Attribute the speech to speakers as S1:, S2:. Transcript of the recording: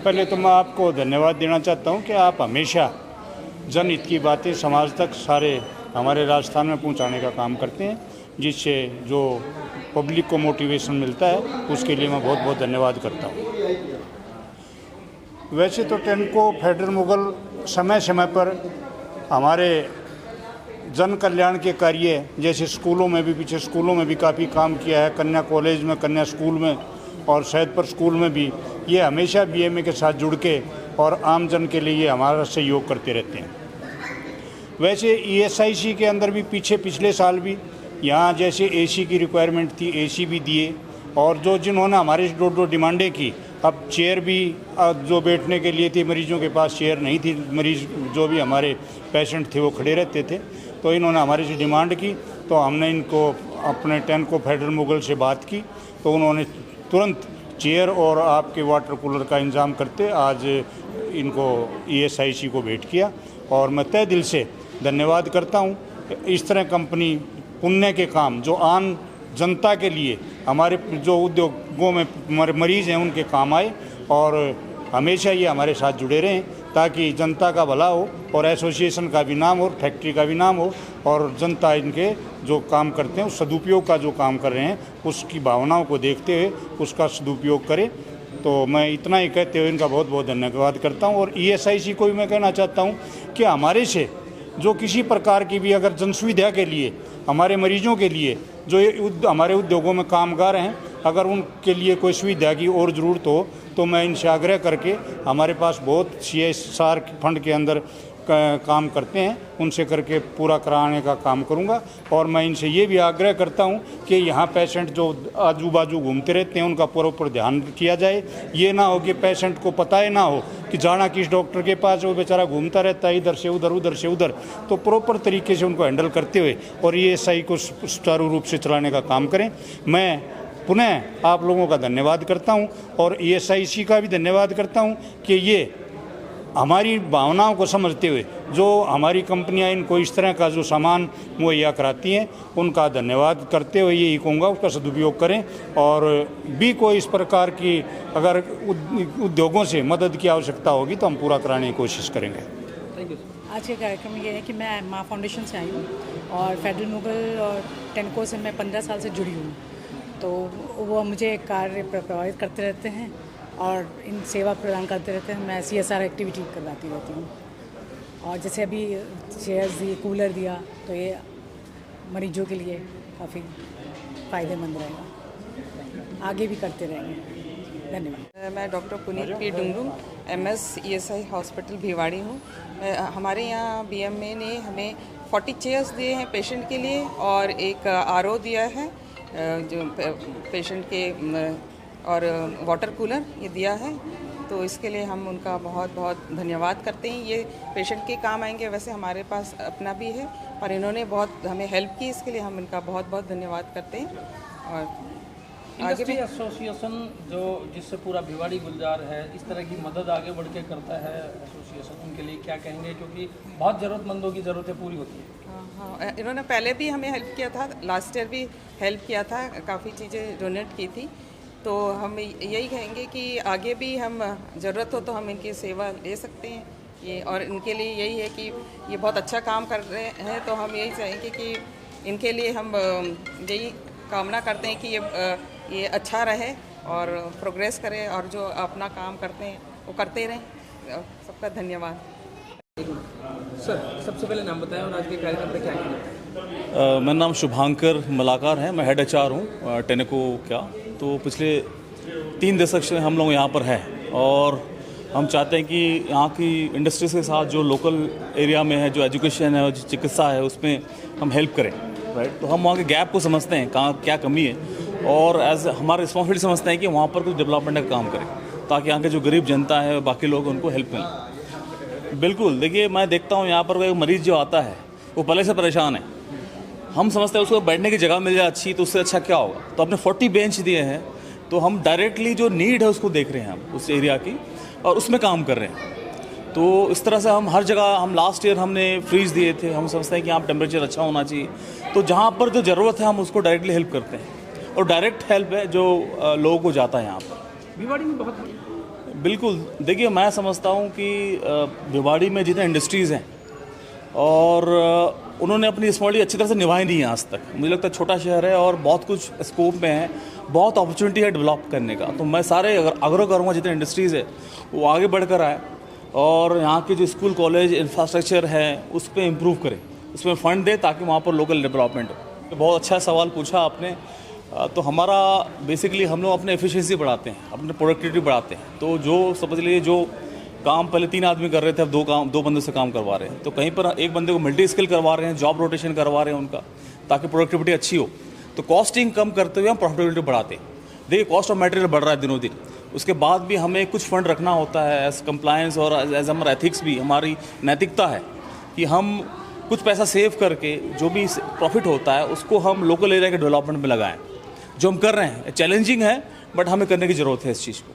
S1: पहले तो मैं आपको धन्यवाद देना चाहता हूं कि आप हमेशा जनहित की बातें समाज तक सारे हमारे राजस्थान में पहुंचाने का काम करते हैं, जिससे जो पब्लिक को मोटिवेशन मिलता है उसके लिए मैं बहुत बहुत धन्यवाद करता हूं। वैसे तो टेनको फेडरल मुगल समय समय पर हमारे जन कल्याण के कार्य, जैसे स्कूलों में भी, पीछे स्कूलों में भी काफ़ी काम किया है, कन्या कॉलेज में, कन्या स्कूल में और सैदपुर स्कूल में भी। ये हमेशा बीएमए के साथ जुड़ के और आम जन के लिए हमारा सहयोग करते रहते हैं। वैसे ईएसआईसी के अंदर भी पिछले साल भी यहाँ जैसे एसी की रिक्वायरमेंट थी, एसी भी दिए, और जो जिन्होंने हमारे दो डिमांडें की, अब चेयर भी जो बैठने के लिए थी, मरीजों के पास चेयर नहीं थी, मरीज जो भी हमारे पेशेंट थे वो खड़े रहते थे, तो इन्होंने हमारे से डिमांड की, तो हमने इनको अपने टेनको फेडरल मुगल से बात की, तो उन्होंने तुरंत चेयर और आपके वाटर कूलर का इंतज़ाम करते आज इनको ईएसआईसी को भेंट किया। और मैं तहे दिल से धन्यवाद करता हूँ। इस तरह कंपनी पुण्य के काम जो आम जनता के लिए, हमारे जो उद्योगों में हमारे मरीज़ हैं उनके काम आए, और हमेशा ये हमारे साथ जुड़े रहें ताकि जनता का भला हो और एसोसिएशन का भी नाम हो, फैक्ट्री का भी नाम हो, और जनता इनके जो काम करते हैं उस सदुपयोग का जो काम कर रहे हैं उसकी भावनाओं को देखते हुए उसका सदुपयोग करें। तो मैं इतना ही कहते हुए इनका बहुत बहुत धन्यवाद करता हूं। और ईएसआईसी को भी मैं कहना चाहता हूं कि हमारे से जो किसी प्रकार की भी अगर जन सुविधा के लिए, हमारे मरीजों के लिए जो हमारे उद्योगों में कामगार हैं, अगर उनके लिए कोई सुविधा की और ज़रूरत हो तो मैं इनसे आग्रह करके, हमारे पास बहुत CSR फंड के अंदर काम करते हैं, उनसे करके पूरा कराने का काम करूंगा। और मैं इनसे ये भी आग्रह करता हूं कि यहाँ पेशेंट जो आजू बाजू घूमते रहते हैं उनका प्रॉपर ध्यान किया जाए। ये ना हो कि पेशेंट को पता ही ना हो कि जाना किस डॉक्टर के पास, वो बेचारा घूमता रहता है इधर से उधर, उधर से उधर। तो प्रॉपर तरीके से उनको हैंडल करते हुए और ईएसआई को सुचारू रूप से चलाने का काम करें। मैं पुनः आप लोगों का धन्यवाद करता हूं और ईएसआईसी का भी धन्यवाद करता हूं कि ये हमारी भावनाओं को समझते हुए जो हमारी कंपनियां इनको इस तरह का जो सामान मुहैया कराती हैं, उनका धन्यवाद करते हुए यही कहूँगा उसका सदुपयोग करें। और भी कोई इस प्रकार की अगर उद्योगों से मदद की आवश्यकता होगी तो हम पूरा कराने की कोशिश करेंगे।
S2: Thank you. आज का कार्यक्रम ये है कि मैं माँ फाउंडेशन से आई हूँ और फेडरल मुगल और टेनको से मैं 15 साल से जुड़ी हूँ, तो वो मुझे कार्य प्रभावित करते रहते हैं और इन सेवा प्रदान करते रहते हैं। मैं CSR एक्टिविटी करवाती रहती हूँ, और जैसे अभी चेयर्स दी, कूलर दिया, तो ये मरीजों के लिए काफ़ी फ़ायदेमंद रहेगा, आगे भी करते रहेंगे। धन्यवाद।
S3: मैं doctor Puneet P Dungru, MS ESI hospital Bhiwadi हूँ। हमारे यहाँ BMA ने हमें 40 चेयर्स दिए हैं पेशेंट के लिए और एक RO दिया है जो पेशेंट के, और वाटर कूलर ये दिया है। तो इसके लिए हम उनका बहुत बहुत धन्यवाद करते हैं। ये पेशेंट के काम आएंगे, वैसे हमारे पास अपना भी है और इन्होंने बहुत हमें हेल्प की, इसके लिए हम इनका बहुत बहुत धन्यवाद करते हैं। और
S4: आगे भी एसोसिएशन जो जिससे पूरा भिवाड़ी गुलजार है, इस तरह की मदद आगे बढ़ के करता है एसोसिएशन, उनके लिए क्या कहेंगे, क्योंकि बहुत ज़रूरतमंदों की ज़रूरतें पूरी होती हैं।
S3: हाँ, इन्होंने पहले भी हमें हेल्प किया था, लास्ट ईयर भी हेल्प किया था, काफ़ी चीज़ें डोनेट की थी। तो हम यही कहेंगे कि आगे भी हम ज़रूरत हो तो हम इनकी सेवा ले सकते हैं ये, और इनके लिए यही है कि ये बहुत अच्छा काम कर रहे हैं, तो हम यही चाहेंगे कि इनके लिए हम यही कामना करते हैं कि ये अच्छा रहे और प्रोग्रेस करे और जो अपना काम करते हैं वो करते रहें। सबका धन्यवाद।
S4: सर, सबसे पहले नाम बताएं और आज के कार्यक्रम में क्या किया?
S5: मेरा नाम शुभांकर मलाकार है, मैं हेड HR हूँ टेनको का। तो पिछले 3 दशक से हम लोग यहाँ पर हैं और हम चाहते हैं कि यहाँ की इंडस्ट्रीज के साथ जो लोकल एरिया में है, जो एजुकेशन है और जो चिकित्सा है, उसमें हम हेल्प करें, राइट। तो हम वहाँ के गैप को समझते हैं, कहाँ क्या कमी है, और एज हमारा रिस्पॉन्सिबिलिटी समझते हैं कि वहाँ पर कुछ डेवलपमेंट का काम करें ताकि यहाँ के जो गरीब जनता है, बाकी लोग, उनको हेल्प मिले। बिल्कुल, देखिए मैं देखता हूँ यहाँ पर कोई मरीज़ जो आता है वो पहले से परेशान है, हम समझते हैं उसको बैठने की जगह मिल जाए अच्छी, तो उससे अच्छा क्या होगा। तो अपने 40 बेंच दिए हैं, तो हम डायरेक्टली जो नीड है उसको देख रहे हैं हम उस एरिया की और उसमें काम कर रहे हैं। तो इस तरह से हम हर जगह, हम लास्ट ईयर हमने फ्रीज दिए थे, हम समझते हैं कि यहाँ टेम्परेचर अच्छा होना चाहिए, तो जहाँ पर जो ज़रूरत है हम उसको डायरेक्टली हेल्प करते हैं और डायरेक्ट हेल्प है जो लोगों को जाता है यहाँ पर।
S4: भिवाड़ी में बहुत
S5: बिल्कुल, देखिए मैं समझता हूँ कि भिवाड़ी में जितने इंडस्ट्रीज़ हैं और उन्होंने अपनी रिस्पॉन्सिबिलिटी अच्छी तरह से निभाई नहीं है आज तक। मुझे लगता है छोटा शहर है और बहुत कुछ स्कोप में है, बहुत अपॉर्चुनिटी है डेवलप करने का। तो मैं सारे आग्रह करूँगा जितने इंडस्ट्रीज़ है वो आगे बढ़कर आए और यहाँ के जो स्कूल कॉलेज इंफ्रास्ट्रक्चर है उस पर इम्प्रूव करें, उसमें फ़ंड दे ताकि वहाँ पर लोकल डेवलपमेंट हो। तो बहुत अच्छा सवाल पूछा आपने। तो हमारा बेसिकली हम लोग अपने एफिशिएंसी बढ़ाते हैं, अपने प्रोडक्टिविटी बढ़ाते हैं। तो जो समझ लीजिए जो काम पहले 3 आदमी कर रहे थे अब 2 बंदों से काम करवा रहे हैं। तो कहीं पर एक बंदे को मल्टी स्किल करवा रहे हैं, जॉब रोटेशन करवा रहे हैं उनका, ताकि प्रोडक्टिविटी अच्छी हो। तो कॉस्टिंग कम करते हुए हम प्रॉफिटेबिलिटी बढ़ाते हैं। देखिए कॉस्ट ऑफ मटेरियल बढ़ रहा है दिनों दिन, उसके बाद भी हमें कुछ फंड रखना होता है एज कंप्लायंस और एज हमारा एथिक्स भी, हमारी नैतिकता है कि हम कुछ पैसा सेव करके जो भी प्रॉफिट होता है उसको हम लोकल एरिया के डेवलपमेंट में लगाएं। जो हम कर रहे हैं चैलेंजिंग है बट हमें करने की ज़रूरत है इस चीज़ को।